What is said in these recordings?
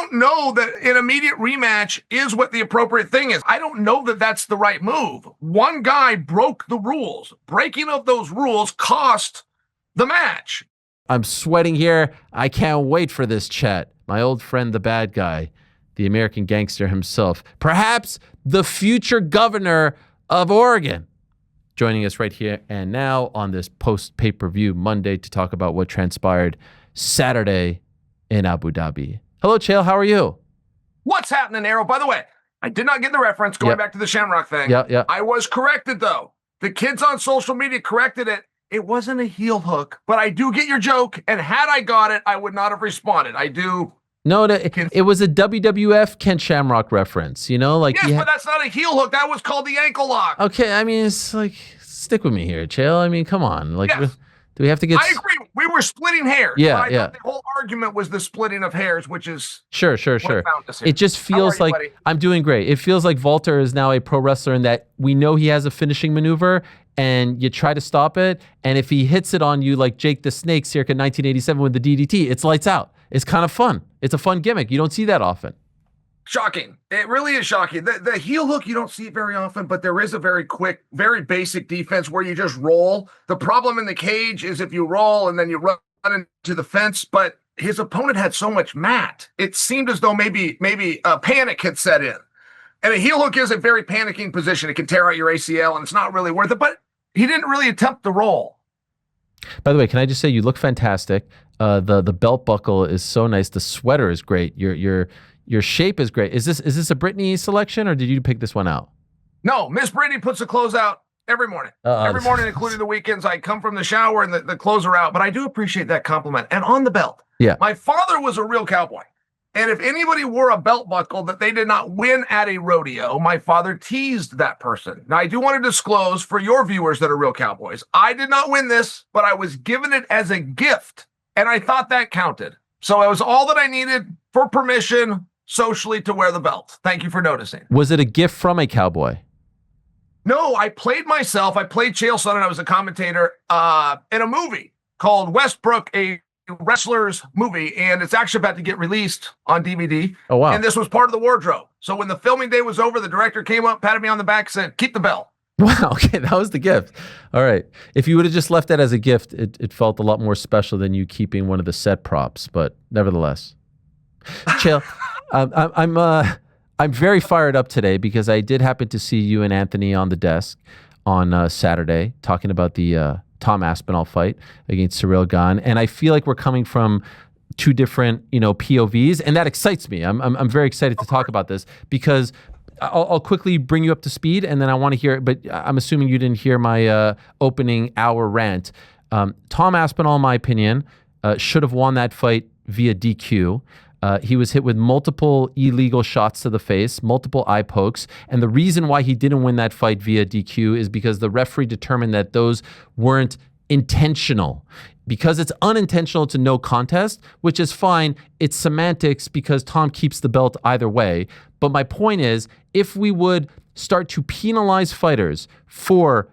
don't know that an immediate rematch is what the appropriate thing is. I don't know that that's the right move. One guy broke the rules. Breaking of those rules cost the match. I'm sweating here. I can't wait for this chat. My old friend, the bad guy, the American gangster himself, perhaps the future governor of Oregon, joining us right here and now on this post-pay-per-view Monday to talk about what transpired Saturday in Abu Dhabi. Hello, Chael. How are you? What's happening, Ariel? By the way, I did not get the reference going back to the Shamrock thing. Yeah. I was corrected, though. The kids on social media corrected it. It wasn't a heel hook, but I do get your joke. And had I got it, I would not have responded. I do. No, it was a WWF Ken Shamrock reference, you know? Yes, but that's not a heel hook. That was called the ankle lock. Okay, I mean, it's like, stick with me here, Chael. I mean, come on. Like, yes. Do we have to get... I agree. We were splitting hairs. Yeah, I thought the whole argument was the splitting of hairs, which is... Sure. It just feels like... buddy? I'm doing great. It feels like Walter is now a pro wrestler in that we know he has a finishing maneuver and you try to stop it. And if he hits it on you like Jake the Snake circa 1987 with the DDT, it's lights out. It's kind of fun. It's a fun gimmick. You don't see that often. Shocking. It really is shocking. The heel hook, you don't see it very often, but there is a very quick, very basic defense where you just roll. The problem in the cage is if you roll and then you run into the fence, but his opponent had so much mat. It seemed as though maybe a panic had set in. And a heel hook is a very panicking position. It can tear out your ACL and it's not really worth it, but he didn't really attempt the roll. By the way, can I just say you look fantastic. The belt buckle is so nice. The sweater is great. Your shape is great. Is this a Brittany selection or did you pick this one out? No, Miss Brittany puts the clothes out every morning. Every morning, including the weekends. I come from the shower and the clothes are out. But I do appreciate that compliment. And on the belt. Yeah. My father was a real cowboy. And if anybody wore a belt buckle that they did not win at a rodeo, my father teased that person. Now, I do want to disclose for your viewers that are real cowboys, I did not win this, but I was given it as a gift. And I thought that counted. So it was all that I needed for permission socially to wear the belt. Thank you for noticing. Was it a gift from a cowboy? No, I played myself. I played Chael Sonnen. I was a commentator in a movie called Westbrook, a wrestler's movie, and it's actually about to get released on DVD. Oh, wow. And this was part of the wardrobe. So when the filming day was over, the director came up, patted me on the back, said, keep the belt. Wow, okay, that was the gift. All right. If you would have just left that as a gift, it felt a lot more special than you keeping one of the set props, but nevertheless. Chael, I'm very fired up today because I did happen to see you and Anthony on the desk on Saturday talking about the Tom Aspinall fight against Ciryl Gane, and I feel like we're coming from two different, POVs, and that excites me. I'm very excited to talk about this because I'll quickly bring you up to speed, and then I want to hear. But I'm assuming you didn't hear my opening hour rant. Tom Aspinall, in my opinion, should have won that fight via DQ. He was hit with multiple illegal shots to the face, multiple eye pokes. And the reason why he didn't win that fight via DQ is because the referee determined that those weren't intentional. Because it's unintentional, it's a no contest, which is fine. It's semantics because Tom keeps the belt either way. But my point is, if we would start to penalize fighters for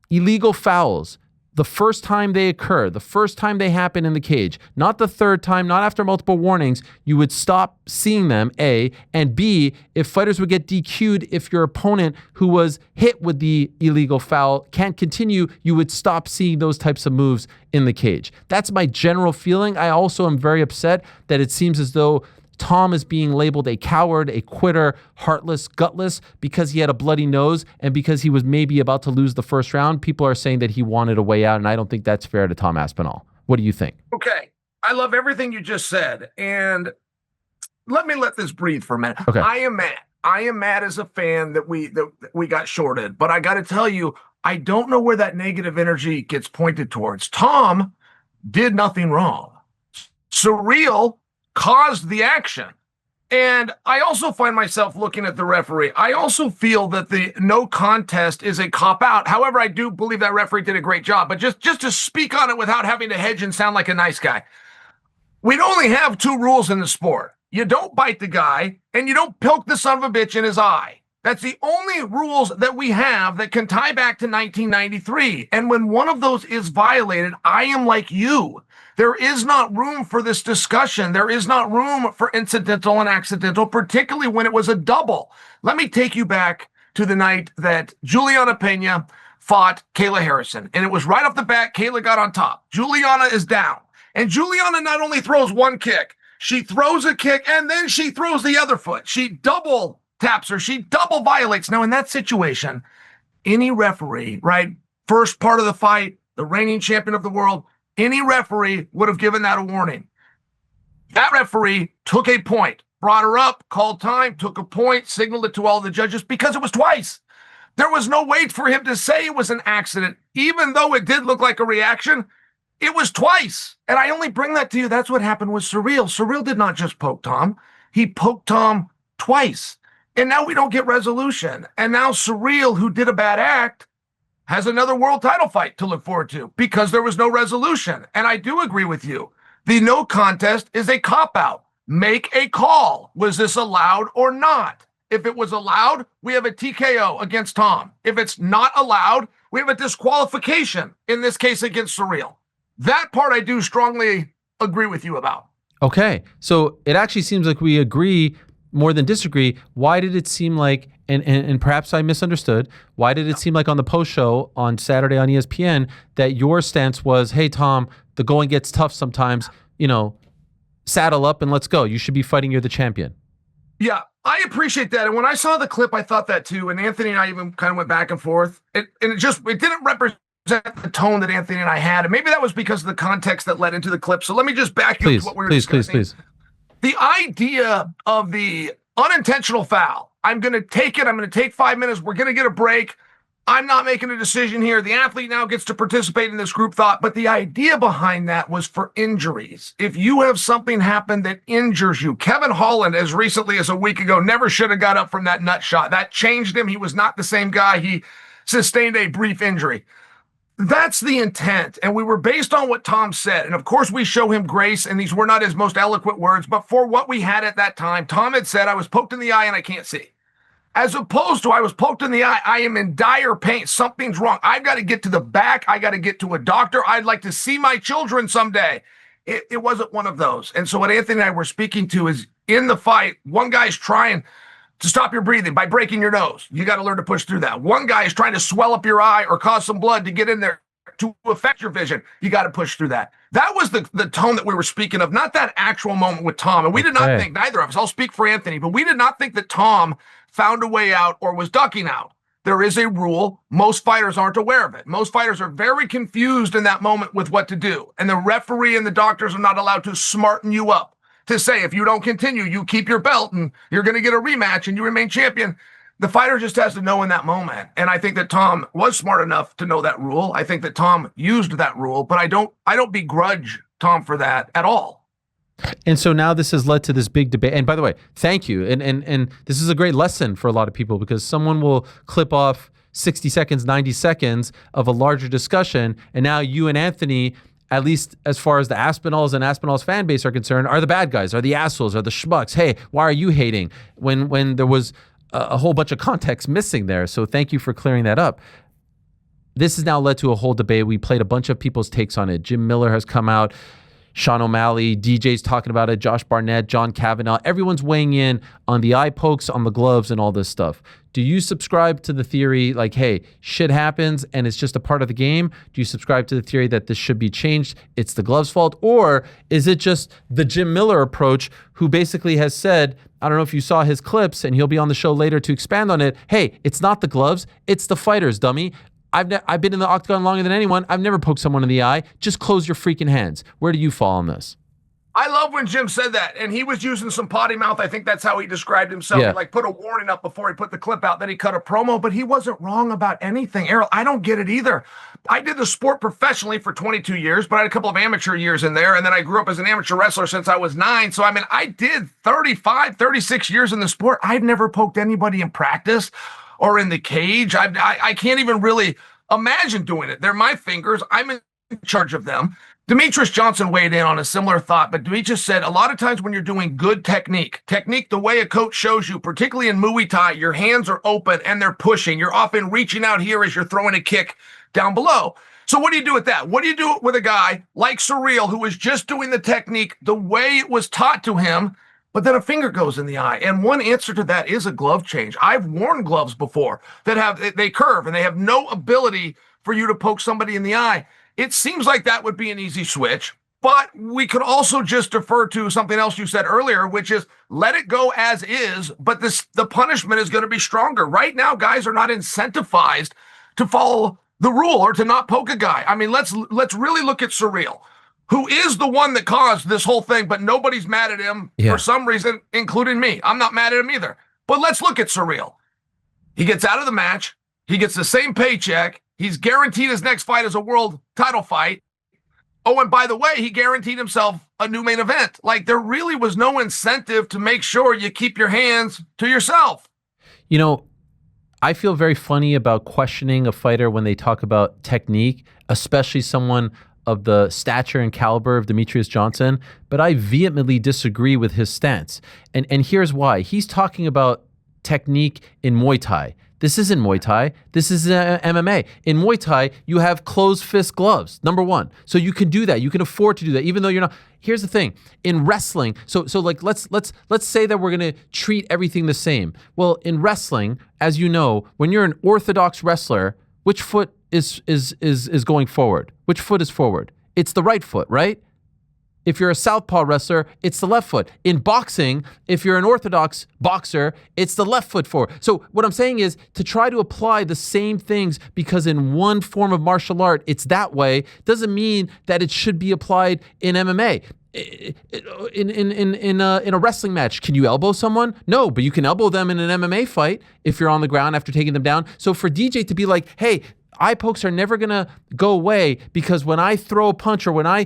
illegal fouls, the first time they occur, the first time they happen in the cage, not the third time, not after multiple warnings, you would stop seeing them, A, and B, if fighters would get DQ'd if your opponent who was hit with the illegal foul can't continue, you would stop seeing those types of moves in the cage. That's my general feeling. I also am very upset that it seems as though Tom is being labeled a coward, a quitter, heartless, gutless, because he had a bloody nose and because he was maybe about to lose the first round. People are saying that he wanted a way out, and I don't think that's fair to Tom Aspinall. What do you think? Okay. I love everything you just said, and let this breathe for a minute. Okay. I am mad. I am mad as a fan that we got shorted, but I got to tell you, I don't know where that negative energy gets pointed towards. Tom did nothing wrong. Ciryl caused the action. And I also find myself looking at the referee. I also feel that the no contest is a cop-out. However, I do believe that referee did a great job. But just to speak on it without having to hedge and sound like a nice guy, we'd only have two rules in the sport. You don't bite the guy, and you don't poke the son of a bitch in his eye. That's the only rules that we have that can tie back to 1993. And when one of those is violated, I am like you. There is not room for this discussion. There is not room for incidental and accidental, particularly when it was a double. Let me take you back to the night that Juliana Pena fought Kayla Harrison. And it was right off the bat, Kayla got on top. Juliana is down. And Juliana not only throws one kick, she throws a kick and then she throws the other foot. She double taps her. She double violates. Now, in that situation, any referee, right, first part of the fight, the reigning champion of the world, any referee would have given that a warning. That referee took a point, brought her up, called time, took a point, signaled it to all the judges because it was twice. There was no wait for him to say it was an accident. Even though it did look like a reaction, it was twice. And I only bring that to you. That's what happened with Ciryl. Ciryl did not just poke Tom. He poked Tom twice. And now we don't get resolution. And now Ciryl, who did a bad act, has another world title fight to look forward to because there was no resolution. And I do agree with you. The no contest is a cop-out. Make a call. Was this allowed or not? If it was allowed, we have a TKO against Tom. If it's not allowed, we have a disqualification, in this case against Ciryl. That part I do strongly agree with you about. Okay. So it actually seems like we agree more than disagree. Why did it seem like, and perhaps I misunderstood, why did it seem like on the post show on Saturday on ESPN that your stance was, hey, Tom, the going gets tough sometimes, saddle up and let's go. You should be fighting. You're the champion. Yeah, I appreciate that. And when I saw the clip, I thought that too. And Anthony and I even kind of went back and forth. It didn't represent the tone that Anthony and I had. And maybe that was because of the context that led into the clip. So let me just back you up to what we were discussing. Please. The idea of the unintentional foul, I'm going to take it. I'm going to take 5 minutes. We're going to get a break. I'm not making a decision here. The athlete now gets to participate in this group thought. But the idea behind that was for injuries. If you have something happen that injures you, Kevin Holland, as recently as a week ago, never should have got up from that nut shot. That changed him. He was not the same guy. He sustained a brief injury. That's the intent. And we were based on what Tom said. And of course, we show him grace. And these were not his most eloquent words. But for what we had at that time, Tom had said, I was poked in the eye and I can't see. As opposed to I was poked in the eye, I am in dire pain. Something's wrong. I've got to get to the back. I got to get to a doctor. I'd like to see my children someday. It wasn't one of those. And so what Anthony and I were speaking to is in the fight, one guy's trying to stop your breathing by breaking your nose. You got to learn to push through that. One guy is trying to swell up your eye or cause some blood to get in there to affect your vision. You got to push through that. That was the tone that we were speaking of, not that actual moment with Tom. And we did not think, neither of us, I'll speak for Anthony, but we did not think that Tom found a way out or was ducking out. There is a rule. Most fighters aren't aware of it. Most fighters are very confused in that moment with what to do. And the referee and the doctors are not allowed to smarten you up to say, if you don't continue, you keep your belt and you're going to get a rematch and you remain champion. The fighter just has to know in that moment. And I think that Tom was smart enough to know that rule. I think that Tom used that rule, but I don't begrudge Tom for that at all. And so now this has led to this big debate. And by the way, thank you. And this is a great lesson for a lot of people because someone will clip off 60 seconds, 90 seconds of a larger discussion. And now you and Anthony, at least as far as the Aspinalls and Aspinall's fan base are concerned, are the bad guys, are the assholes, are the schmucks. Hey, why are you hating? When there was a whole bunch of context missing there. So thank you for clearing that up. This has now led to a whole debate. We played a bunch of people's takes on it. Jim Miller has come out. Sean O'Malley, DJ's talking about it, Josh Barnett, John Kavanaugh. Everyone's weighing in on the eye pokes, on the gloves, and all this stuff. Do you subscribe to the theory like, hey, shit happens and it's just a part of the game? Do you subscribe to the theory that this should be changed? It's the gloves' fault? Or is it just the Jim Miller approach who basically has said, I don't know if you saw his clips and he'll be on the show later to expand on it. Hey, it's not the gloves, it's the fighters, dummy. I've been in the octagon longer than anyone. I've never poked someone in the eye. Just close your freaking hands. Where do you fall on this? I love when Jim said that, and he was using some potty mouth. I think that's how he described himself. Yeah. He like put a warning up before he put the clip out. Then he cut a promo, but he wasn't wrong about anything. Ariel, I don't get it either. I did the sport professionally for 22 years, but I had a couple of amateur years in there, and then I grew up as an amateur wrestler since I was 9. So, I mean, I did 35, 36 years in the sport. I've never poked anybody in practice or in the cage. I can't even really imagine doing it. They're my fingers. I'm in charge of them. Demetrius Johnson weighed in on a similar thought, but Demetrius said a lot of times when you're doing good technique, the way a coach shows you, particularly in Muay Thai, your hands are open and they're pushing. You're often reaching out here as you're throwing a kick down below. So what do you do with that? What do you do with a guy like Ciryl who is just doing the technique the way it was taught to him, but then a finger goes in the eye? And one answer to that is a glove change. I've worn gloves before that they curve and they have no ability for you to poke somebody in the eye. It seems like that would be an easy switch, but we could also just defer to something else you said earlier, which is let it go as is, but the punishment is going to be stronger. Right now, guys are not incentivized to follow the rule or to not poke a guy. I mean, let's really look at Ciryl, who is the one that caused this whole thing, but nobody's mad at him for some reason, including me. I'm not mad at him either. But let's look at Ciryl. He gets out of the match. He gets the same paycheck. He's guaranteed his next fight is a world title fight. Oh, and by the way, he guaranteed himself a new main event. Like, there really was no incentive to make sure you keep your hands to yourself. You know, I feel very funny about questioning a fighter when they talk about technique, especially someone of the stature and caliber of Demetrius Johnson, but I vehemently disagree with his stance. And here's why. He's talking about technique in Muay Thai. This isn't Muay Thai. This is MMA. In Muay Thai, you have closed fist gloves, number one. So you can do that. You can afford to do that, even though you're not. Here's the thing. In wrestling, so like let's say that we're gonna treat everything the same. Well, in wrestling, as you know, when you're an orthodox wrestler, which foot is going forward? Which foot is forward? It's the right foot, right? If you're a southpaw wrestler, it's the left foot. In boxing, if you're an orthodox boxer, it's the left foot forward. So what I'm saying is to try to apply the same things because in one form of martial art, it's that way, doesn't mean that it should be applied in MMA. In a wrestling match, can you elbow someone? No, but you can elbow them in an MMA fight if you're on the ground after taking them down. So for DJ to be like, hey, eye pokes are never gonna go away because when I throw a punch or when I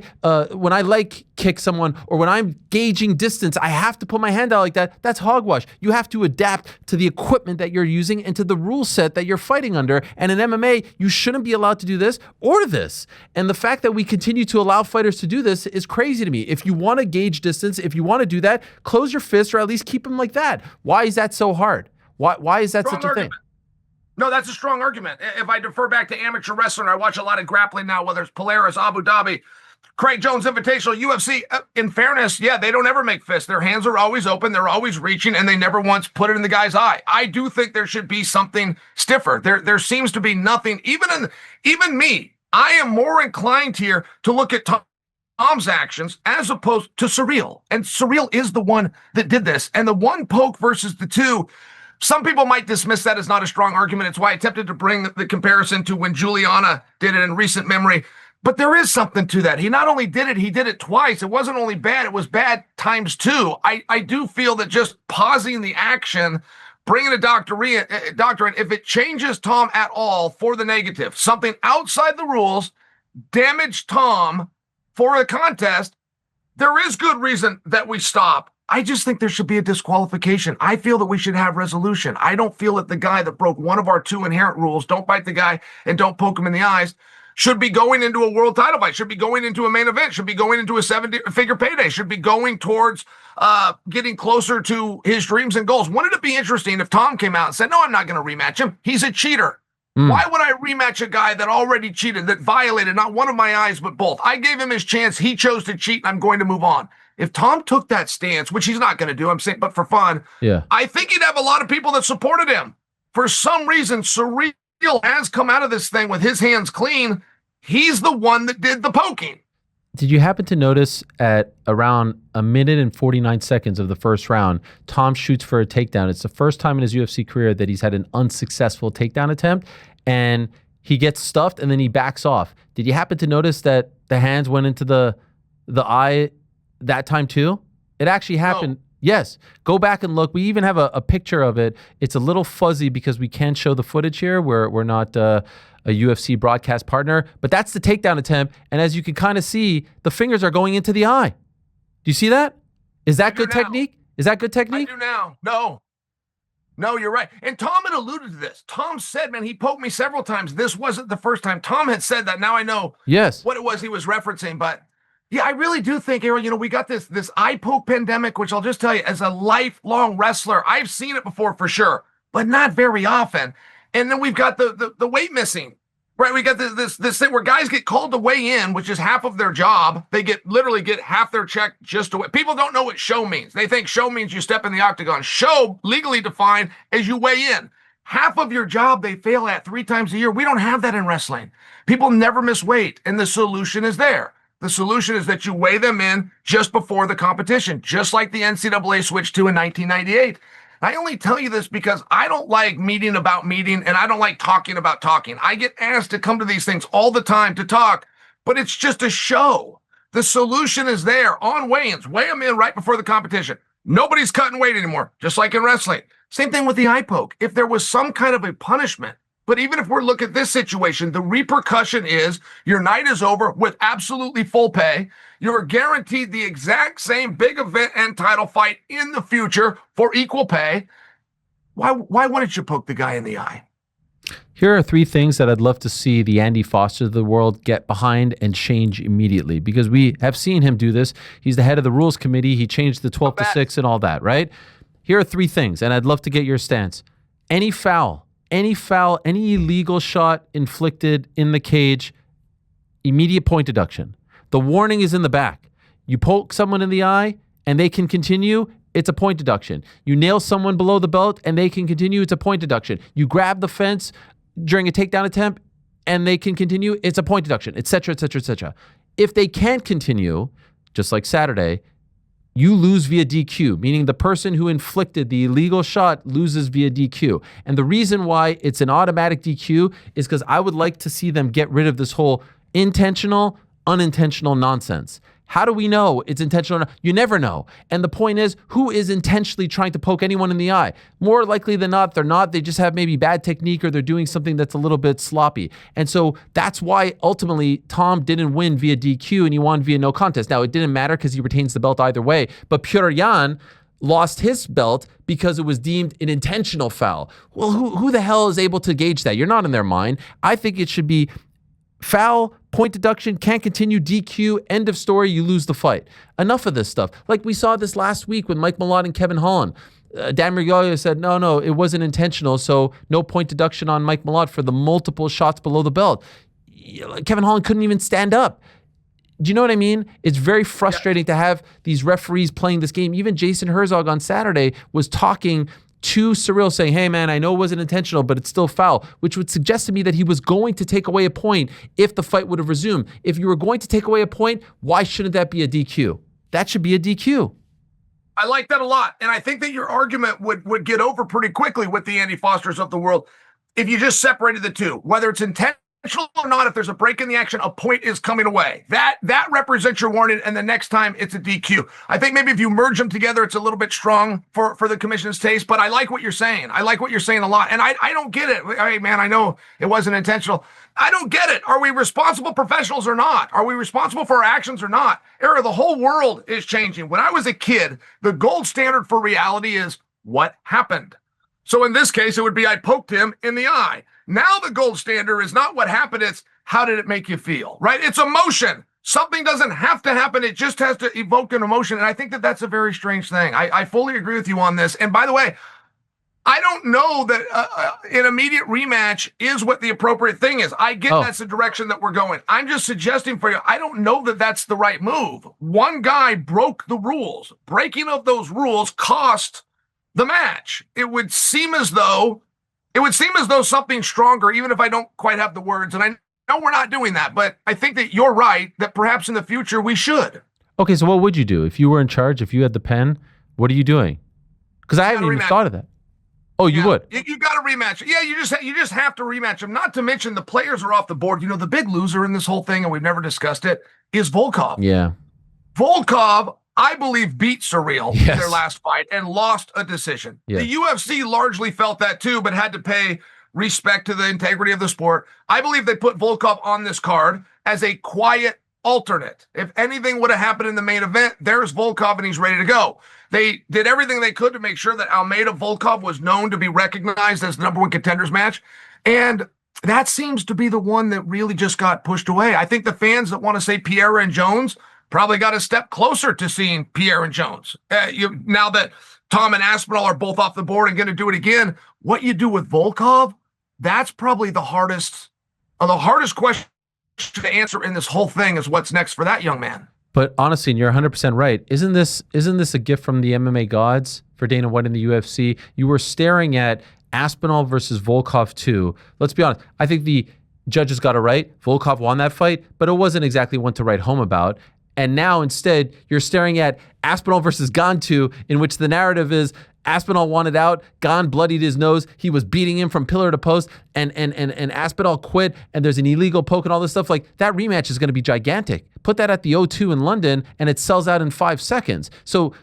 leg kick someone or when I'm gauging distance, I have to put my hand out like that. That's hogwash. You have to adapt to the equipment that you're using and to the rule set that you're fighting under. And in MMA, you shouldn't be allowed to do this or this. And the fact that we continue to allow fighters to do this is crazy to me. If you want to gauge distance, if you want to do that, close your fists or at least keep them like that. Why is that so hard? Why is that such a thing? No, that's a strong argument. If I defer back to amateur wrestling, I watch a lot of grappling now, whether it's Pereira's, Abu Dhabi, Craig Jones Invitational, UFC. In fairness, yeah, they don't ever make fists. Their hands are always open. They're always reaching, and they never once put it in the guy's eye. I do think there should be something stiffer. There seems to be nothing. Even me, I am more inclined here to look at Tom's actions as opposed to Ciryl. And Ciryl is the one that did this. And the one poke versus the two, some people might dismiss that as not a strong argument. It's why I attempted to bring the comparison to when Juliana did it in recent memory. But there is something to that. He not only did it, he did it twice. It wasn't only bad, it was bad times two. I do feel that just pausing the action, bringing a doctor in, if it changes Tom at all for the negative, something outside the rules, damaged Tom for a contest, there is good reason that we stop. I just think there should be a disqualification. I feel that we should have resolution. I don't feel that the guy that broke one of our two inherent rules, don't bite the guy and don't poke him in the eyes, should be going into a world title fight, should be going into a main event, should be going into a seven-figure payday, should be going towards getting closer to his dreams and goals. Wouldn't it be interesting if Tom came out and said, no, I'm not going to rematch him. He's a cheater. Why would I rematch a guy that already cheated, that violated not one of my eyes, but both? I gave him his chance. He chose to cheat, and I'm going to move on. If Tom took that stance, which he's not going to do, I'm saying, but for fun, I think he'd have a lot of people that supported him. For some reason, Ciryl has come out of this thing with his hands clean. He's the one that did the poking. Did you happen to notice at around 1 minute and 49 seconds of the first round, Tom shoots for a takedown? It's the first time in his UFC career that he's had an unsuccessful takedown attempt, and he gets stuffed and then he backs off. Did you happen to notice that the hands went into the eye that time too? It actually happened. Oh. Yes. Go back and look. We even have a picture of it. It's a little fuzzy because we can't show the footage here. We're not a UFC broadcast partner, but that's the takedown attempt. And as you can kind of see, the fingers are going into the eye. Do you see that? Is that good technique? Is that good technique? I do now. No, you're right. And Tom had alluded to this. Tom said, man, he poked me several times. This wasn't the first time. Tom had said that. Now I know what it was he was referencing, but yeah, I really do think, Ariel, we got this eye poke pandemic, which I'll just tell you, as a lifelong wrestler, I've seen it before for sure, but not very often. And then we've got the weight missing. Right, we got this thing where guys get called to weigh in, which is half of their job. They literally get half their check just to weigh. People don't know what show means. They think show means you step in the octagon. Show, legally defined, as you weigh in. Half of your job they fail at 3 times a year. We don't have that in wrestling. People never miss weight, and the solution is there. The solution is that you weigh them in just before the competition, just like the NCAA switched to in 1998. I only tell you this because I don't like meeting about meeting, and I don't like talking about talking. I get asked to come to these things all the time to talk, but it's just a show. The solution is there on weigh-ins. Weigh them in right before the competition. Nobody's cutting weight anymore, just like in wrestling. Same thing with the eye poke. If there was some kind of a punishment, but even if we're looking at this situation, the repercussion is your night is over with absolutely full pay. You're guaranteed the exact same big event and title fight in the future for equal pay. Why wouldn't you poke the guy in the eye? Here are 3 things that I'd love to see the Andy Fosters of the world get behind and change immediately, because we have seen him do this. He's the head of the rules committee. He changed the 12 to 6 and all that, right? Here are 3 things, and I'd love to get your stance. Any foul, any illegal shot inflicted in the cage, immediate point deduction. The warning is in the back. You poke someone in the eye and they can continue, it's a point deduction. You nail someone below the belt and they can continue, it's a point deduction. You grab the fence during a takedown attempt and they can continue, it's a point deduction, etc., etc., etc. If they can't continue, just like Saturday, you lose via DQ, meaning the person who inflicted the illegal shot loses via DQ. And the reason why it's an automatic DQ is because I would like to see them get rid of this whole intentional, unintentional nonsense. How do we know it's intentional? You never know. And the point is, who is intentionally trying to poke anyone in the eye? More likely than not, they're not. They just have maybe bad technique or they're doing something that's a little bit sloppy. And so that's why ultimately Tom didn't win via DQ and he won via no contest. Now, it didn't matter because he retains the belt either way. But Petr Yan lost his belt because it was deemed an intentional foul. Well, who the hell is able to gauge that? You're not in their mind. I think it should be foul, point deduction, can't continue, DQ, end of story, you lose the fight. Enough of this stuff. Like we saw this last week with Mike Malott and Kevin Holland. Dan Miraglio said, no, it wasn't intentional, so no point deduction on Mike Malott for the multiple shots below the belt. Kevin Holland couldn't even stand up. Do you know what I mean? It's very frustrating to have these referees playing this game. Even Jason Herzog on Saturday was talking to Ciryl saying, hey man, I know it wasn't intentional, but it's still foul, which would suggest to me that he was going to take away a point if the fight would have resumed. If you were going to take away a point, why shouldn't that be a DQ? That should be a DQ. I like that a lot. And I think that your argument would get over pretty quickly with the Andy Fosters of the world if you just separated the two, whether it's intentional or not. If there's a break in the action, a point is coming away. That represents your warning, and the next time it's a DQ. I think maybe if you merge them together, it's a little bit strong for the commission's taste, but I like what you're saying. I like what you're saying a lot, and I don't get it. Hey, man, I know it wasn't intentional. I don't get it. Are we responsible professionals or not? Are we responsible for our actions or not? Era, the whole world is changing. When I was a kid, the gold standard for reality is what happened. So in this case, it would be I poked him in the eye. Now the gold standard is not what happened, it's how did it make you feel, right? It's emotion. Something doesn't have to happen. It just has to evoke an emotion. And I think that that's a very strange thing. I fully agree with you on this. And by the way, I don't know that an immediate rematch is what the appropriate thing is. I get that's the direction that we're going. I'm just suggesting for you, I don't know that that's the right move. One guy broke the rules. Breaking of those rules cost the match. It would seem as though something stronger, even if I don't quite have the words, and I know we're not doing that, but I think that you're right, that perhaps in the future we should. Okay, so what would you do? If you were in charge, if you had the pen, what are you doing? Because I haven't even thought of that. Oh, you would? You got to rematch. Yeah, you just have to rematch them. Not to mention the players are off the board. You know, the big loser in this whole thing, and we've never discussed it, is Volkov. Yeah. Volkov, I believe, beat Ciryl in their last fight and lost a decision. Yes. The UFC largely felt that too, but had to pay respect to the integrity of the sport. I believe they put Volkov on this card as a quiet alternate. If anything would have happened in the main event, there's Volkov and he's ready to go. They did everything they could to make sure that Almeida Volkov was known to be recognized as the number one contenders match. And that seems to be the one that really just got pushed away. I think the fans that want to say Pereira and Jones probably got a step closer to seeing Pereira and Jones. Now that Tom and Aspinall are both off the board and going to do it again, what you do with Volkov, that's probably the hardest The hardest question to answer in this whole thing is what's next for that young man. But honestly, and you're 100% right. Isn't this a gift from the MMA gods for Dana White in the UFC? You were staring at Aspinall versus Volkov 2. Let's be honest. I think the judges got it right. Volkov won that fight, but it wasn't exactly one to write home about. And now instead, you're staring at Aspinall versus Gane 2, in which the narrative is Aspinall wanted out, Gane bloodied his nose, he was beating him from pillar to post, and Aspinall quit, and there's an illegal poke and all this stuff. Like, that rematch is going to be gigantic. Put that at the O2 in London, and it sells out in 5 seconds. So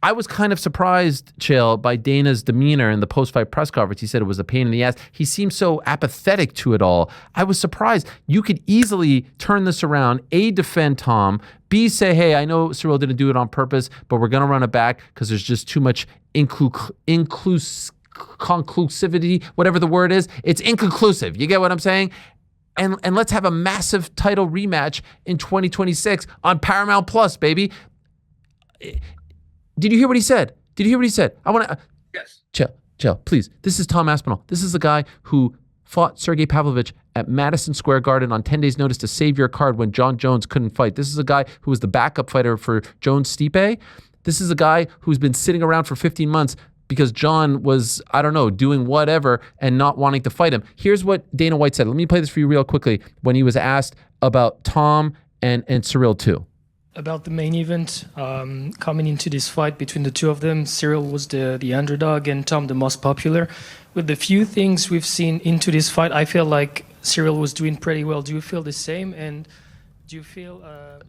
I was kind of surprised, Chael, by Dana's demeanor in the post-fight press conference. He said it was a pain in the ass. He seemed so apathetic to it all. I was surprised. You could easily turn this around, A, defend Tom, B, say, hey, I know Ciryl didn't do it on purpose, but we're going to run it back because there's just too much conclusivity, whatever the word is. It's inconclusive. You get what I'm saying? And let's have a massive title rematch in 2026 on Paramount Plus, baby. Did you hear what he said? I want to... Yes. Chael, please. This is Tom Aspinall. This is the guy who fought Sergey Pavlovich at Madison Square Garden on 10 days' notice to save your card when Jon Jones couldn't fight. This is a guy who was the backup fighter for Jones-Stipe. This is a guy who's been sitting around for 15 months because Jon was, I don't know, doing whatever and not wanting to fight him. Here's what Dana White said. Let me play this for you real quickly when he was asked about Tom and Ciryl too. About the main event, coming into this fight between the two of them, Ciryl was the underdog and Tom the most popular. With the few things we've seen into this fight, I feel like Ciryl was doing pretty well. Do you feel the same? And do you feel that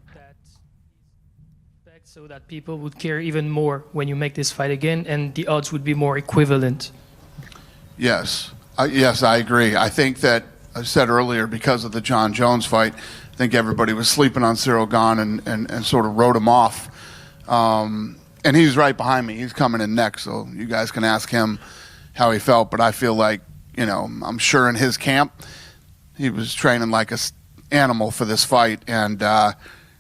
so that people would care even more when you make this fight again and the odds would be more equivalent? Yes. Yes, I agree. I think that, I said earlier, because of the Jon Jones fight, I think everybody was sleeping on Ciryl Gane and sort of wrote him off. And he's right behind me. He's coming in next, so you guys can ask him how he felt. But I feel like, I'm sure in his camp, he was training like an animal for this fight. And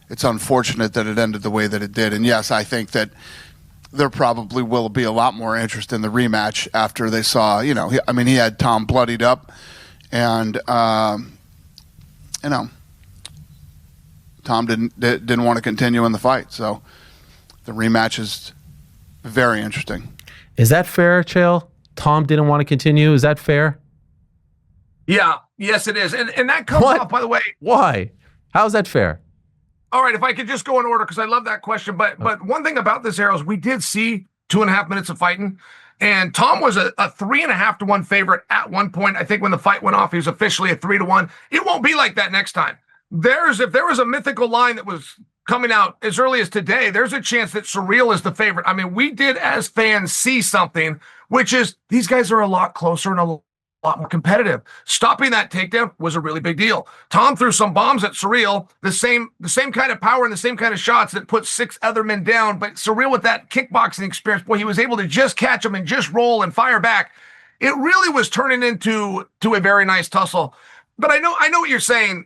it's unfortunate that it ended the way that it did. And yes, I think that there probably will be a lot more interest in the rematch after they saw, he had Tom bloodied up. And, Tom didn't want to continue in the fight. So the rematch is very interesting. Is that fair, Chael? Tom didn't want to continue. Is that fair? Yeah. Yes, it is. And that comes off, by the way. Why? How's that fair? All right, if I could just go in order, because I love that question. But one thing about this, Ariel, is we did see 2.5 minutes of fighting. And Tom was a 3.5 to 1 favorite at one point. I think when the fight went off, he was officially a 3 to 1. It won't be like that next time. If there was a mythical line that was coming out as early as today, there's a chance that Ciryl is the favorite. I mean, we did as fans see something, which is these guys are a lot closer and a lot more competitive. Stopping that takedown was a really big deal. Tom threw some bombs at Ciryl, the same kind of power and the same kind of shots that put 6 other men down. But Ciryl, with that kickboxing experience, boy, he was able to just catch him and just roll and fire back. It really was turning into a very nice tussle. But I know what you're saying,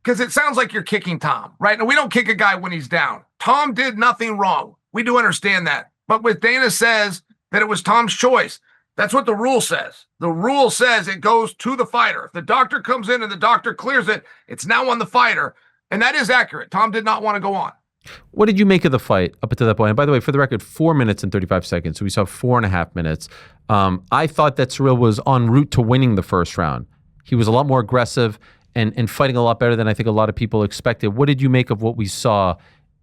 because it sounds like you're kicking Tom, right? And we don't kick a guy when he's down. Tom did nothing wrong. We do understand that. But with Dana says that it was Tom's choice, that's what the rule says. The rule says it goes to the fighter. If the doctor comes in and the doctor clears it, it's now on the fighter. And that is accurate. Tom did not want to go on. What did you make of the fight up until that point? And by the way, for the record, 4 minutes and 35 seconds. So we saw 4.5 minutes. I thought that Ciryl was en route to winning the first round. He was a lot more aggressive and fighting a lot better than I think a lot of people expected. What did you make of what we saw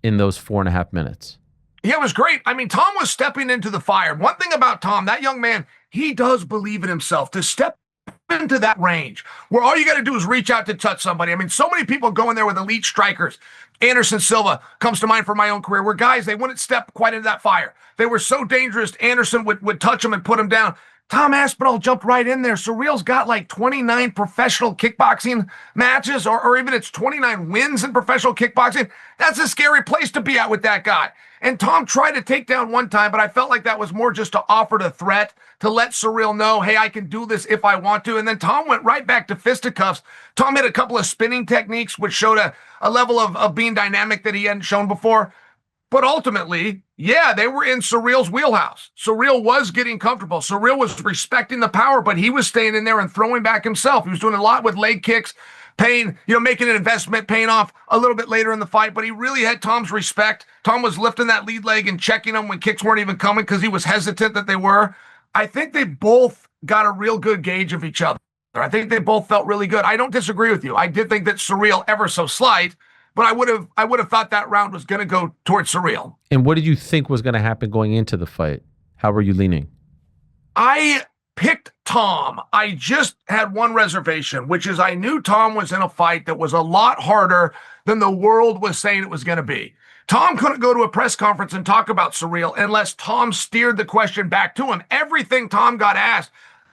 in those 4.5 minutes? Yeah, it was great. I mean, Tom was stepping into the fire. One thing about Tom, that young man, he does believe in himself to step into that range where all you got to do is reach out to touch somebody. I mean, so many people go in there with elite strikers. Anderson Silva comes to mind for my own career, where guys, they wouldn't step quite into that fire. They were so dangerous. Anderson would touch them and put them down. Tom Aspinall jumped right in there. Ciryl's got like 29 professional kickboxing matches, or even it's 29 wins in professional kickboxing. That's a scary place to be at with that guy. And Tom tried to take down one time, but I felt like that was more just to offer the threat, to let Ciryl know, hey, I can do this if I want to. And then Tom went right back to fisticuffs. Tom hit a couple of spinning techniques, which showed a level of being dynamic that he hadn't shown before. But ultimately, yeah, they were in Ciryl's wheelhouse. Ciryl was getting comfortable. Ciryl was respecting the power, but he was staying in there and throwing back himself. He was doing a lot with leg kicks, making an investment, paying off a little bit later in the fight, but he really had Tom's respect. Tom was lifting that lead leg and checking him when kicks weren't even coming because he was hesitant that they were. I think they both got a real good gauge of each other. I think they both felt really good. I don't disagree with you. I did think that Ciryl, ever so slight, but I would have thought that round was going to go towards Ciryl. And what did you think was going to happen going into the fight? How were you leaning? I picked Tom. I just had one reservation, which is I knew Tom was in a fight that was a lot harder than the world was saying it was going to be. Tom couldn't go to a press conference and talk about Ciryl unless Tom steered the question back to him. Everything Tom got asked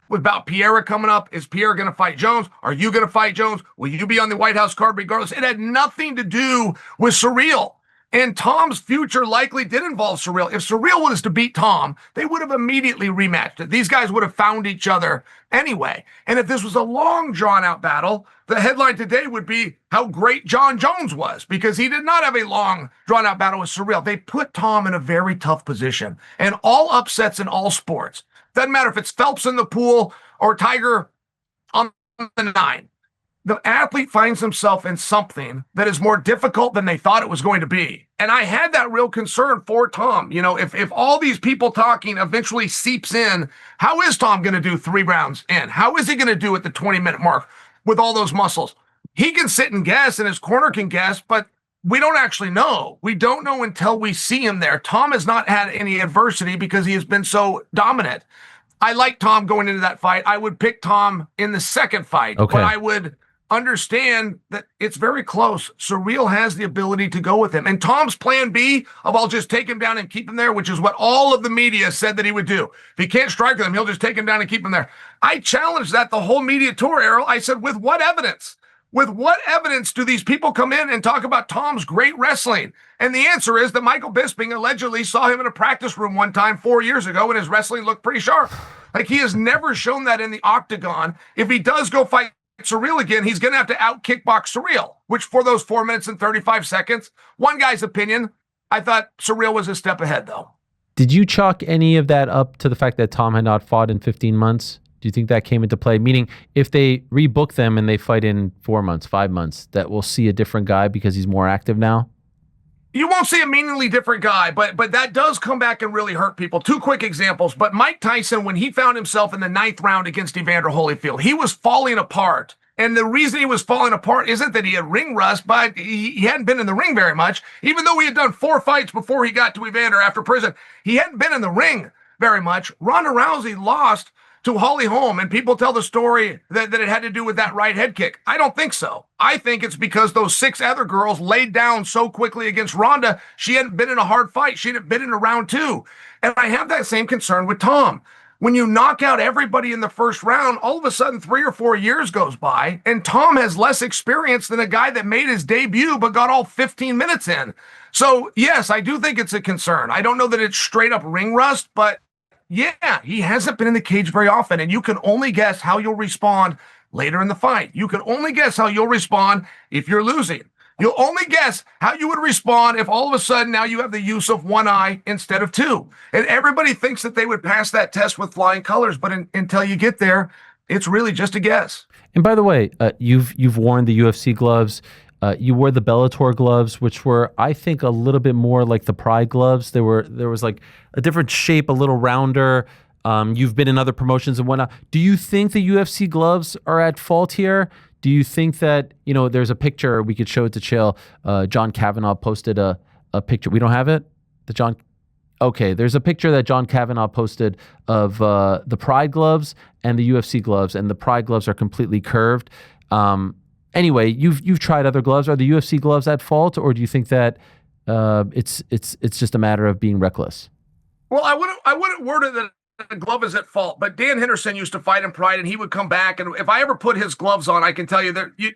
was about Pereira coming up. Is Pereira going to fight Jones? Are you going to fight Jones? Will you be on the White House card regardless? It had nothing to do with Ciryl. And Tom's future likely did involve Ciryl. If Ciryl was to beat Tom, they would have immediately rematched it. These guys would have found each other anyway. And if this was a long, drawn-out battle, the headline today would be how great Jon Jones was, because he did not have a long, drawn-out battle with Ciryl. They put Tom in a very tough position. And all upsets in all sports, doesn't matter if it's Phelps in the pool or Tiger on the 9. The athlete finds himself in something that is more difficult than they thought it was going to be. And I had that real concern for Tom. If all these people talking eventually seeps in, how is Tom going to do 3 rounds in? How is he going to do at the 20-minute mark with all those muscles? He can sit and guess, and his corner can guess, but we don't actually know. We don't know until we see him there. Tom has not had any adversity because he has been so dominant. I like Tom going into that fight. I would pick Tom in the second fight, okay, but I would understand that it's very close. Ciryl has the ability to go with him. And Tom's plan B of I'll just take him down and keep him there, which is what all of the media said that he would do. If he can't strike with him, he'll just take him down and keep him there. I challenged that the whole media tour, Ariel. I said, with what evidence? With what evidence do these people come in and talk about Tom's great wrestling? And the answer is that Michael Bisping allegedly saw him in a practice room one time 4 years ago, and his wrestling looked pretty sharp. Like, he has never shown that in the octagon. If he does go fight Ciryl again, he's going to have to out-kickbox Ciryl, which for those 4 minutes and 35 seconds, one guy's opinion, I thought Ciryl was a step ahead, though. Did you chalk any of that up to the fact that Tom had not fought in 15 months? Do you think that came into play? Meaning, if they rebook them and they fight in 4 months, 5 months, that we'll see a different guy because he's more active now? You won't see a meaningfully different guy, but that does come back and really hurt people. 2 quick examples. But Mike Tyson, when he found himself in the 9th round against Evander Holyfield, he was falling apart. And the reason he was falling apart isn't that he had ring rust, but he hadn't been in the ring very much. Even though he had done 4 fights before he got to Evander after prison, he hadn't been in the ring very much. Ronda Rousey lost to Holly Holm, and people tell the story that it had to do with that right head kick. I don't think so. I think it's because those 6 other girls laid down so quickly against Ronda, she hadn't been in a hard fight. She hadn't been in a round 2. And I have that same concern with Tom. When you knock out everybody in the first round, all of a sudden 3 or 4 years goes by, and Tom has less experience than a guy that made his debut but got all 15 minutes in. So, yes, I do think it's a concern. I don't know that it's straight up ring rust, but yeah, he hasn't been in the cage very often, and you can only guess how you'll respond later in the fight. You can only guess how you'll respond if you're losing. You'll only guess how you would respond if all of a sudden now you have the use of 1 eye instead of 2. And everybody thinks that they would pass that test with flying colors, but until you get there, it's really just a guess. And by the way, you've worn the UFC gloves. You wore the Bellator gloves, which were, I think, a little bit more like the Pride gloves. There was like a different shape, a little rounder. You've been in other promotions and whatnot. Do you think the UFC gloves are at fault here? Do you think that, there's a picture, we could show it to Chael. John Kavanaugh posted a picture. We don't have it? Okay, there's a picture that John Kavanaugh posted of the Pride gloves and the UFC gloves, and the Pride gloves are completely curved. Anyway, you've tried other gloves. Are the UFC gloves at fault, or do you think that it's just a matter of being reckless? Well, I wouldn't word it that the glove is at fault, but Dan Henderson used to fight in Pride, and he would come back, and if I ever put his gloves on, I can tell you you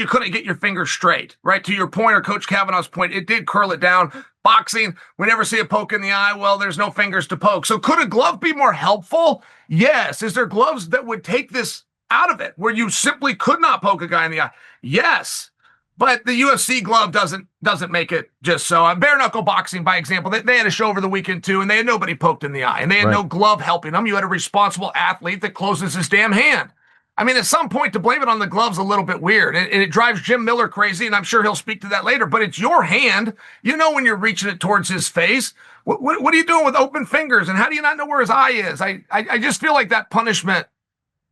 couldn't get your fingers straight, right? To your point, or Coach Kavanaugh's point, it did curl it down. Boxing, we never see a poke in the eye. Well, there's no fingers to poke. So could a glove be more helpful? Yes. Is there gloves that would take this out of it, where you simply could not poke a guy in the eye? Yes. But the UFC glove doesn't make it just so. Bare knuckle boxing, by example, they had a show over the weekend too, and they had nobody poked in the eye, and they had no glove helping them. You had a responsible athlete that closes his damn hand. I mean, at some point, to blame it on the glove's a little bit weird, and it drives Jim Miller crazy, and I'm sure he'll speak to that later. But it's your hand. You know when you're reaching it towards his face. What are you doing with open fingers, and how do you not know where his eye is? I just feel like that punishment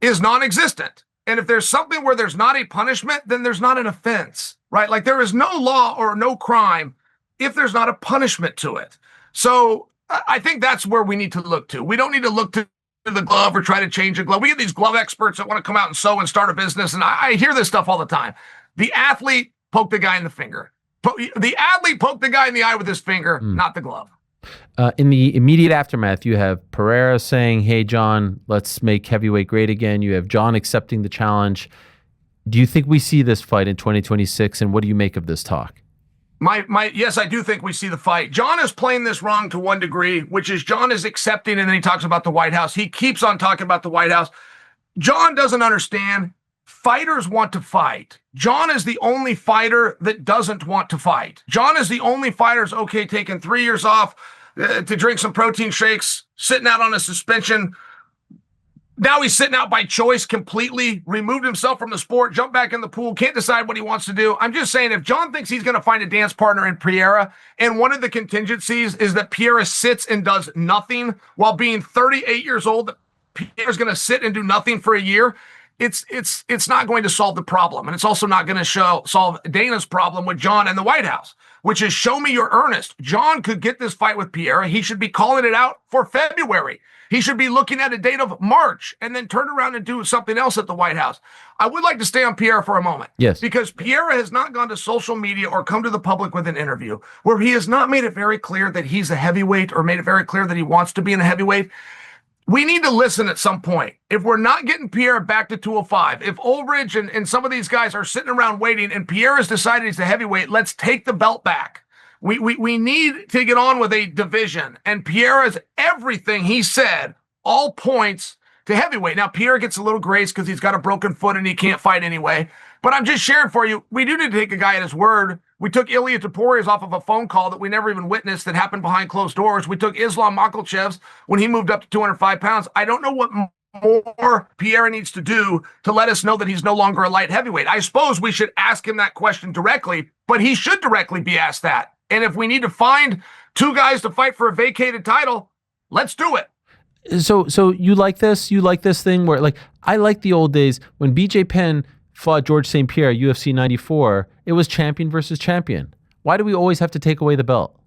is non-existent. And if there's something where there's not a punishment, then there's not an offense, right? Like there is no law or no crime if there's not a punishment to it. So I think that's where we need to look to. We don't need to look to the glove or try to change a glove. We get these glove experts that want to come out and sew and start a business. And I hear this stuff all the time. The athlete poked the guy in the finger. The athlete poked the guy in the eye with his finger, not the glove. In the immediate aftermath, you have Pereira saying, hey, Jon, let's make heavyweight great again. You have Jon accepting the challenge. Do you think we see this fight in 2026, and what do you make of this talk? Yes, I do think we see the fight. Jon is playing this wrong to one degree, which is Jon is accepting, and then he talks about the White House. He keeps on talking about the White House. Jon doesn't understand. Fighters want to fight. Jon is the only fighter that doesn't want to fight. Jon is the only fighter who's okay taking 3 years off to drink some protein shakes, sitting out on a suspension. Now he's sitting out by choice completely, removed himself from the sport, jumped back in the pool, can't decide what he wants to do. I'm just saying, if Jon thinks he's going to find a dance partner in Pereira, and one of the contingencies is that Pereira sits and does nothing while being 38 years old, that Pereira's going to sit and do nothing for a year, it's not going to solve the problem. And it's also not going to solve Dana's problem with Jon and the White House, which is show me your earnest. Jon could get this fight with Pereira. He should be calling it out for February. He should be looking at a date of March and then turn around and do something else at the White House. I would like to stay on Pereira for a moment. Yes. Because Pereira has not gone to social media or come to the public with an interview where he has not made it very clear that he's a heavyweight or made it very clear that he wants to be in a heavyweight. We need to listen at some point. If we're not getting Pereira back to 205, if Ulrich and some of these guys are sitting around waiting and Pereira's decided he's a heavyweight, let's take the belt back. We need to get on with a division. And Pereira's everything he said all points to heavyweight. Now, Pereira gets a little grace because he's got a broken foot and he can't fight anyway. But I'm just sharing for you, we do need to take a guy at his word. We took Ilya Toporius off of a phone call that we never even witnessed that happened behind closed doors. We took Islam Makhachev's when he moved up to 205 pounds. I don't know what more Pereira needs to do to let us know that he's no longer a light heavyweight. I suppose we should ask him that question directly, but he should directly be asked that. And if we need to find two guys to fight for a vacated title, let's do it. So you like this? You like this thing where, like, I like the old days when BJ Penn fought George St. Pierre, UFC 94, it was champion versus champion. Why do we always have to take away the belt?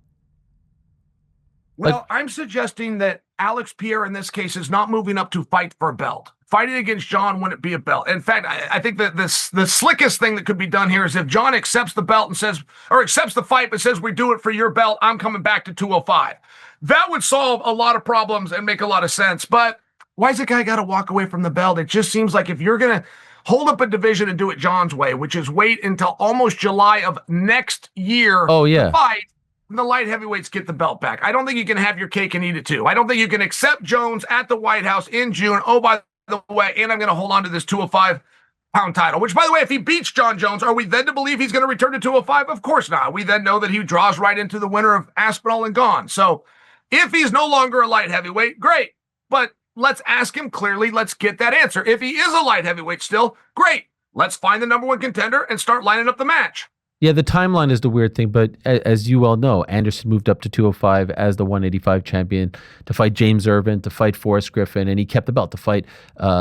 Well, I'm suggesting that Alex Pereira in this case is not moving up to fight for a belt. Fighting against Jon wouldn't be a belt. In fact, I think that the slickest thing that could be done here is if Jon accepts the belt and says, or accepts the fight, but says, we do it for your belt, I'm coming back to 205. That would solve a lot of problems and make a lot of sense. But why's the guy got to walk away from the belt? It just seems like if you're going to hold up a division and do it Jon's way, which is wait until almost July of next year to fight, the light heavyweights get the belt back. I don't think you can have your cake and eat it too. I don't think you can accept Jones at the White House in June. Oh, by the way, and I'm going to hold on to this 205-pound title, which, by the way, if he beats Jon Jones, are we then to believe he's going to return to 205? Of course not. We then know that he draws right into the winner of Aspinall and Gane. So if he's no longer a light heavyweight, great. But let's ask him clearly. Let's get that answer. If he is a light heavyweight still, great. Let's find the number one contender and start lining up the match. Yeah, the timeline is the weird thing, but as you well know, Anderson moved up to 205 as the 185 champion to fight James Irvin, to fight Forrest Griffin, and he kept the belt to fight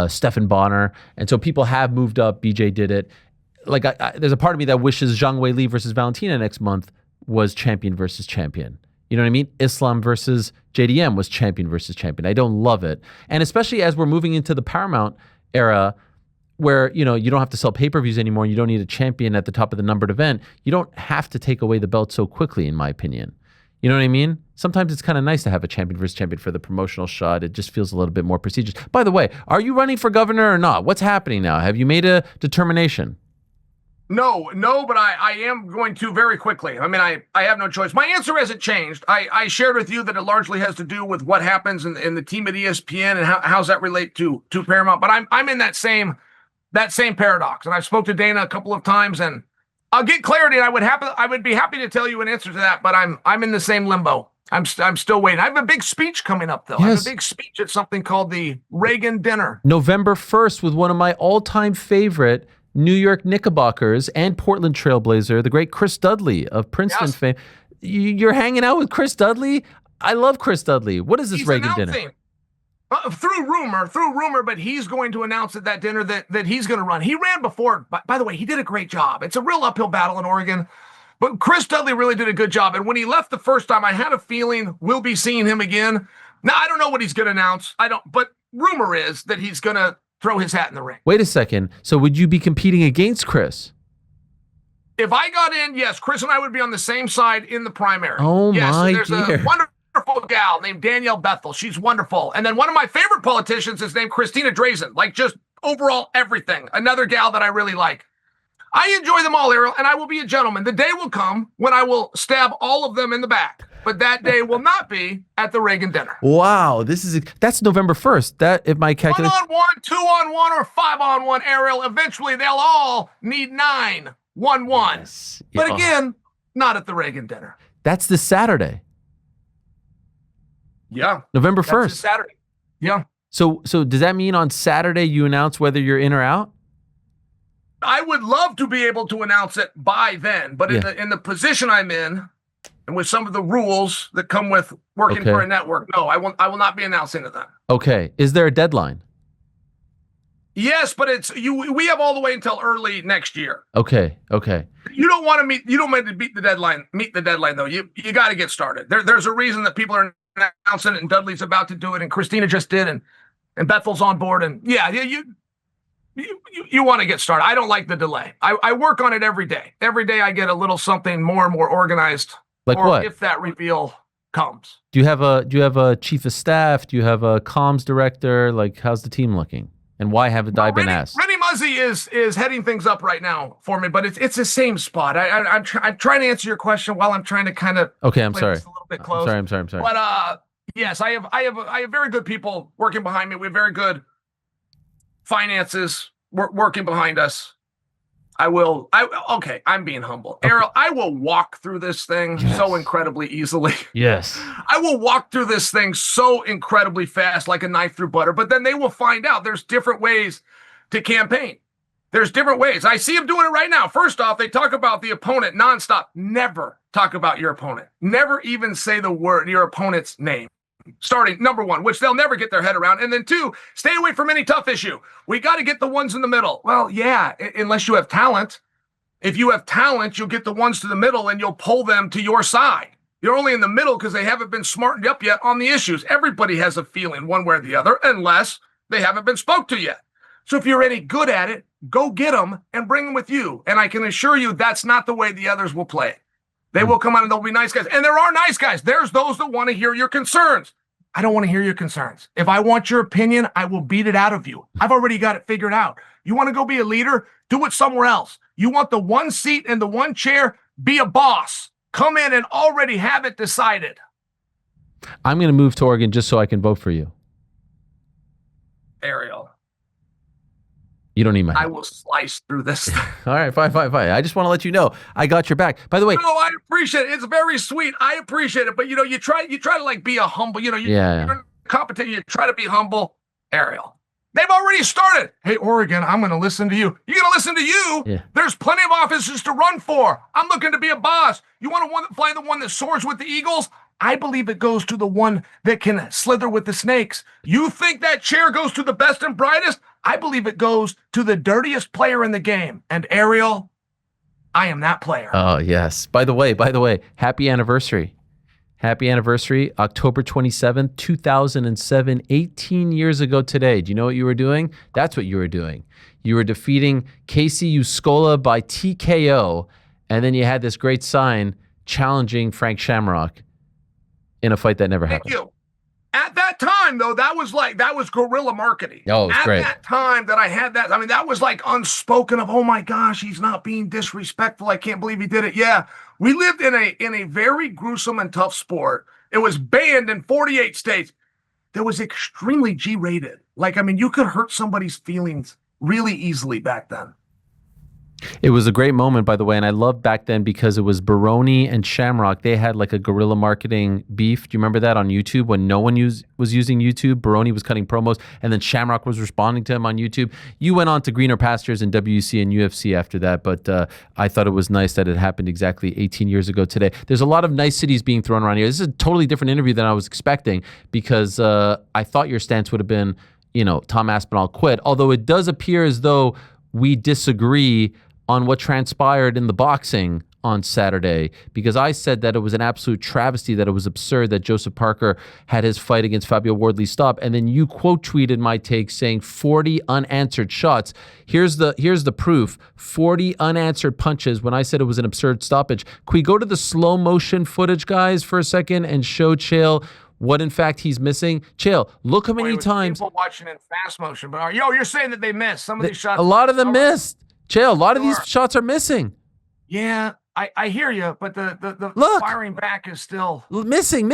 Stephan Bonner. And so people have moved up. BJ did it. Like, there's a part of me that wishes Zhang Weili versus Valentina next month was champion versus champion. You know what I mean? Islam versus JDM was champion versus champion. I don't love it. And especially as we're moving into the Paramount era where, you know, you don't have to sell pay-per-views anymore. You don't need a champion at the top of the numbered event. You don't have to take away the belt so quickly, in my opinion. You know what I mean? Sometimes it's kind of nice to have a champion versus champion for the promotional shot. It just feels a little bit more prestigious. By the way, are you running for governor or not? What's happening now? Have you made a determination? No, but I am going to very quickly. I mean, I have no choice. My answer hasn't changed. I shared with you that it largely has to do with what happens in the team at ESPN and how's that relate to Paramount. But I'm in that same paradox. And I spoke to Dana a couple of times, and I'll get clarity, and I would be happy to tell you an answer to that, but I'm in the same limbo. I'm still waiting. I have a big speech coming up, though. I have Yes. a big speech at something called the Reagan Dinner. November 1st with one of my all-time favorite New York Knickerbockers and Portland Trailblazer, the great Chris Dudley of Princeton Yes. fame. You're hanging out with Chris Dudley? I love Chris Dudley. What is this He's Reagan dinner? announcing, through rumor, but he's going to announce at that dinner that he's going to run. He ran before. By the way, he did a great job. It's a real uphill battle in Oregon. But Chris Dudley really did a good job. And when he left the first time, I had a feeling we'll be seeing him again. Now, I don't know what he's going to announce. But rumor is that he's going to throw his hat in the ring. Wait a second. So would you be competing against Chris? If I got in, yes, Chris and I would be on the same side in the primary. Oh, yes, my there's dear. a wonderful gal named Danielle Bethel. She's wonderful. And then one of my favorite politicians is named Christina Drazen. Like, just overall everything. Another gal that I really like. I enjoy them all, Ariel, and I will be a gentleman. The day will come when I will stab all of them in the back, but that day will not be at the Reagan dinner. Wow, that's November 1st. That, if my calculation... 1-on-1, 2-on-1, or 5-on-1, Ariel. Eventually, they'll all need 9-1-1. Yes. But Yeah. again, not at the Reagan dinner. That's this Saturday, Yeah. November That's 1st. this Saturday. Yeah. So does that mean on Saturday you announce whether you're in or out? I would love to be able to announce it by then, but in the position I'm in, and with some of the rules that come with working Okay. for a network, no, I will not be announcing it then. Okay. Is there a deadline? Yes, but we have all the way until early next year. Okay. Okay. You don't want to meet the deadline though. You got to get started. There's a reason that people are announcing it, and Dudley's about to do it, and Christina just did, and Bethel's on board, and you want to get started. I don't like the delay. I work on it every day. Every day I get a little something more and more organized. Like or what? if that reveal comes. Do you have a chief of staff? Do you have a comms director? Like, how's the team looking? And why haven't I been asked? Rennie Muzzy is heading things up right now for me, but it's the same spot. I'm trying to answer your question while I'm trying to kind of Okay, I'm play sorry. this a little bit close. I'm sorry. But yes, I have very good people working behind me. We have very good finances working behind us. I'm being humble. Okay. Ariel, I will walk through this thing so incredibly easily. Yes. I will walk through this thing so incredibly fast, like a knife through butter. But then they will find out there's different ways to campaign. There's different ways. I see them doing it right now. First off, they talk about the opponent nonstop. Never talk about your opponent. Never even say your opponent's name. Starting number one, which they'll never get their head around. And then 2, stay away from any tough issue. We got to get the ones in the middle. Well, yeah, unless you have talent. If you have talent, you'll get the ones to the middle and you'll pull them to your side. You're only in the middle because they haven't been smartened up yet on the issues. Everybody has a feeling one way or the other, unless they haven't been spoke to yet. So if you're any good at it, go get them and bring them with you. And I can assure you that's not the way the others will play it. They will come out and they'll be nice guys. And there are nice guys. There's those that want to hear your concerns. I don't want to hear your concerns. If I want your opinion, I will beat it out of you. I've already got it figured out. You want to go be a leader? Do it somewhere else. You want the one seat and the one chair? Be a boss. Come in and already have it decided. I'm going to move to Oregon just so I can vote for you. Ariel, You don't need my I help. will slice through this thing. All right, fine. I just want to let you know I got your back. By the way, No, I appreciate it. It's very sweet. I appreciate it. But you try to like be a humble, you're in competition, you try to be humble. Ariel, they've already started. Hey, Oregon, I'm going to listen to you. You're going to listen to you. Yeah. There's plenty of offices to run for. I'm looking to be a boss. You want to fly the one that soars with the eagles? I believe it goes to the one that can slither with the snakes. You think that chair goes to the best and brightest? I believe it goes to the dirtiest player in the game. And Ariel, I am that player. oh yes. By the way, happy anniversary. Happy anniversary, October 27th, 2007, 18 years ago today. Do you know what you were doing? That's what you were doing. You were defeating Casey Uscola by TKO, and then you had this great sign challenging Frank Shamrock in a fight that never Thank happened. you. At that time, though, that was guerrilla marketing. Oh, it was At great. that time that I had that, that was like unspoken of, oh my gosh, he's not being disrespectful. I can't believe he did it. Yeah, we lived in a very gruesome and tough sport. It was banned in 48 states. That was extremely G-rated. You could hurt somebody's feelings really easily back then. It was a great moment, by the way, and I loved back then because it was Baroni and Shamrock. They had like a guerrilla marketing beef. Do you remember that on YouTube when no one was using YouTube? Baroni was cutting promos, and then Shamrock was responding to him on YouTube. You went on to greener pastures in WC and UFC after that, but I thought it was nice that it happened exactly 18 years ago today. There's a lot of nice cities being thrown around here. This is a totally different interview than I was expecting because I thought your stance would have been, Tom Aspinall quit, although it does appear as though we disagree on what transpired in the boxing on Saturday, because I said that it was an absolute travesty, that it was absurd that Joseph Parker had his fight against Fabio Wardley stop, and then you quote tweeted my take saying 40 unanswered shots. Here's the proof: 40 unanswered punches when I said it was an absurd stoppage. Can we go to the slow motion footage, guys, for a second and show Chael what in fact he's missing? Chael, look how many times. People watching in fast motion, but you're saying that they missed some of these shots. A lot of them missed. Chael, a lot of these shots are missing. Yeah, I hear you, but the Look, firing back is still missing.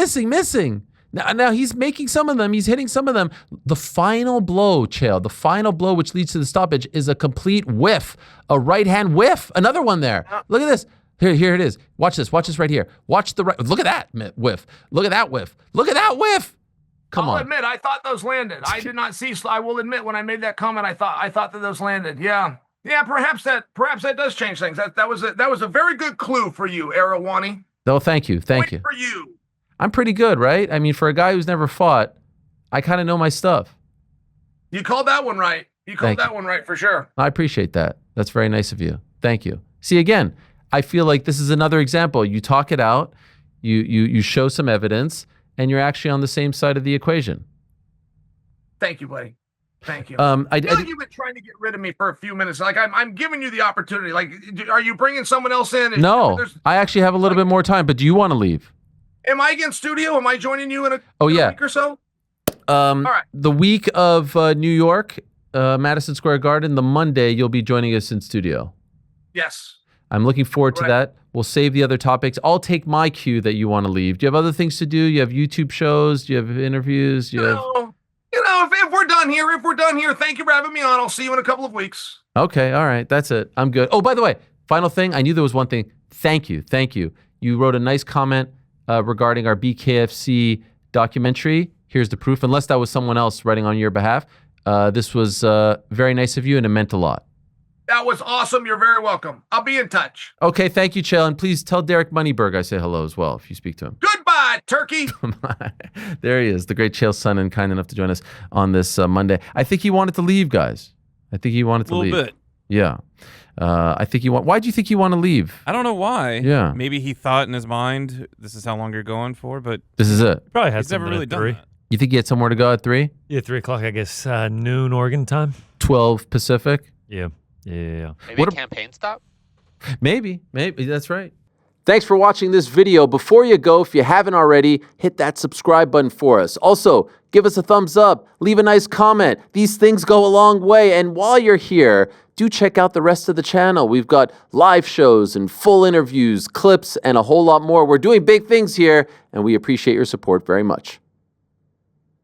Now he's making some of them. He's hitting some of them. The final blow, Chael, the final blow which leads to the stoppage is a complete whiff, a right hand whiff. Another one there. Look at this. Here it is. Watch this right here. Watch the right. Look at that whiff. Look at that whiff. Look at that whiff. Come on. I'll admit, I thought those landed. I did not see. I will admit, when I made that comment, I thought that those landed. Yeah. Yeah, perhaps that does change things. That was a very good clue for you, ArielHelwani. Oh, thank you. For you. I'm pretty good, right? I mean, for a guy who's never fought, I kind of know my stuff. You called that one right. You called that one right for sure. I appreciate that. That's very nice of you. Thank you. See, again, I feel like this is another example. You talk it out, you show some evidence, and you're actually on the same side of the equation. Thank you, buddy. Thank you. I feel like you've been trying to get rid of me for a few minutes. Like I'm giving you the opportunity. Like, are you bringing someone else in? No, I actually have a little bit more time. But do you want to leave? Am I in studio? Am I joining you in a week or so? All right. The week of New York, Madison Square Garden, the Monday, you'll be joining us in studio. Yes. I'm looking forward to that. We'll save the other topics. I'll take my cue that you want to leave. Do you have other things to do? You have YouTube shows? Do you have interviews? If we're done here, thank you for having me on. I'll see you in a couple of weeks. Okay, all right, that's it. I'm good. Oh, by the way, final thing. I knew there was one thing. Thank you. You wrote a nice comment regarding our BKFC documentary. Here's the proof. Unless that was someone else writing on your behalf. This was very nice of you, and it meant a lot. That was awesome. You're very welcome. I'll be in touch. Okay, thank you, Chael. And please tell Derek Moneyberg I say hello as well if you speak to him. Goodbye, turkey. There he is, the great Chael Sonnen, kind enough to join us on this Monday. I think he wanted to leave, guys. I think he wanted to leave. A little bit. Yeah. I think why do you think you want to leave? I don't know why. Yeah. Maybe he thought in his mind, this is how long you're going for, but this is it. Probably has he's never really done that. You think he had somewhere to go at 3? Yeah, 3 o'clock, I guess, noon Oregon time. 12 Pacific? Yeah. Maybe a campaign stop? Maybe. That's right. Thanks for watching this video. Before you go, if you haven't already, hit that subscribe button for us. Also, give us a thumbs up, leave a nice comment. These things go a long way. And while you're here, do check out the rest of the channel. We've got live shows and full interviews, clips, and a whole lot more. We're doing big things here, and we appreciate your support very much.